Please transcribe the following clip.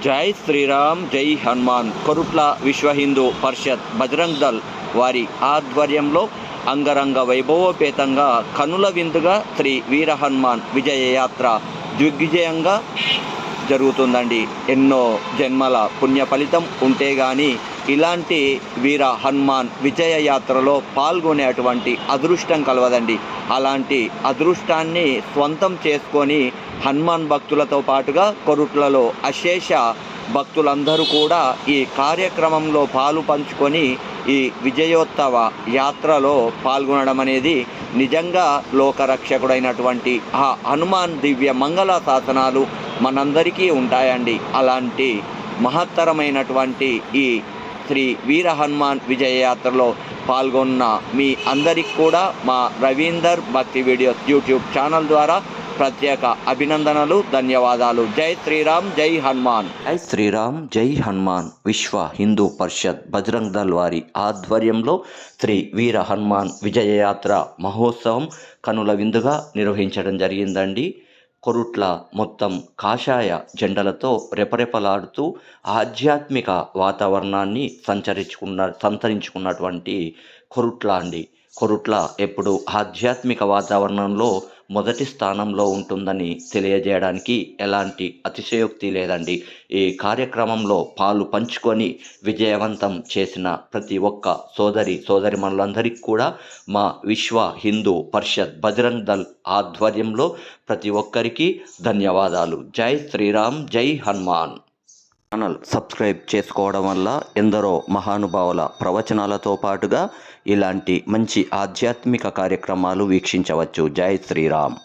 జై శ్రీరామ్ జై హనుమాన్. కొరుట్ల విశ్వ హిందూ పరిషత్ బజరంగ్ దళ్ వారి ఆధ్వర్యంలో అంగరంగ వైభవోపేతంగా కనుల విందుగా శ్రీ వీర హనుమాన్ విజయయాత్ర దిగ్విజయంగా జరుగుతుందండి. ఎన్నో జన్మల పుణ్య ఫలితం ఉంటే కానీ ఇలాంటి వీర హనుమాన్ విజయ యాత్రలో పాల్గొనేటువంటి అదృష్టం కలవదండి. అలాంటి అదృష్టాన్ని స్వంతం చేసుకొని హనుమాన్ భక్తులతో పాటుగా కొరుట్లలో అశేష భక్తులందరూ కూడా ఈ కార్యక్రమంలో పాలు పంచుకొని ఈ విజయోత్సవ యాత్రలో పాల్గొనడం అనేది నిజంగా లోకరక్షకుడైనటువంటి ఆ హనుమాన్ దివ్య మంగళ శాసనాలు మనందరికీ ఉంటాయండి. అలాంటి మహత్తరమైనటువంటి ఈ శ్రీ వీర హనుమాన్ విజయయాత్రలో పాల్గొన్న మీ అందరికి కూడా మా రవీందర్ భక్తి వీడియోస్ యూట్యూబ్ ఛానల్ ద్వారా ప్రత్యేక అభినందనలు, ధన్యవాదాలు. జై శ్రీరామ్ జై హనుమాన్. జై శ్రీరామ్ జై హనుమాన్. విశ్వ హిందూ పరిషత్ బజరంగ్ దళ్ వారి ఆధ్వర్యంలో శ్రీ వీర హనుమాన్ విజయయాత్ర మహోత్సవం కనుల విందుగా నిర్వహించడం జరిగిందండి. కొరుట్ల మొత్తం కాషాయ జెండలతో రెపరెపలాడుతూ ఆధ్యాత్మిక వాతావరణాన్ని సంతరించుకున్నటువంటి కొరుట్ల అండి. కొరుట్ల ఎప్పుడు ఆధ్యాత్మిక వాతావరణంలో మొదటి స్థానంలో ఉంటుందని తెలియజేయడానికి ఎలాంటి అతిశయోక్తి లేదండి. ఈ కార్యక్రమంలో పాలు పంచుకొని విజయవంతం చేసిన ప్రతి ఒక్క సోదరిమణులందరికీ కూడా మా విశ్వ హిందూ పరిషత్ బజరంగ్ దళ్ ఆధ్వర్యంలో ప్రతి ఒక్కరికి ధన్యవాదాలు. జై శ్రీరామ్ జై హనుమాన్. ఛానల్ సబ్స్క్రైబ్ చేసుకోవడం వల్ల ఎందరో మహానుభావుల ప్రవచనాలతో పాటుగా ఇలాంటి మంచి ఆధ్యాత్మిక కార్యక్రమాలు వీక్షించవచ్చు. జై శ్రీరామ్.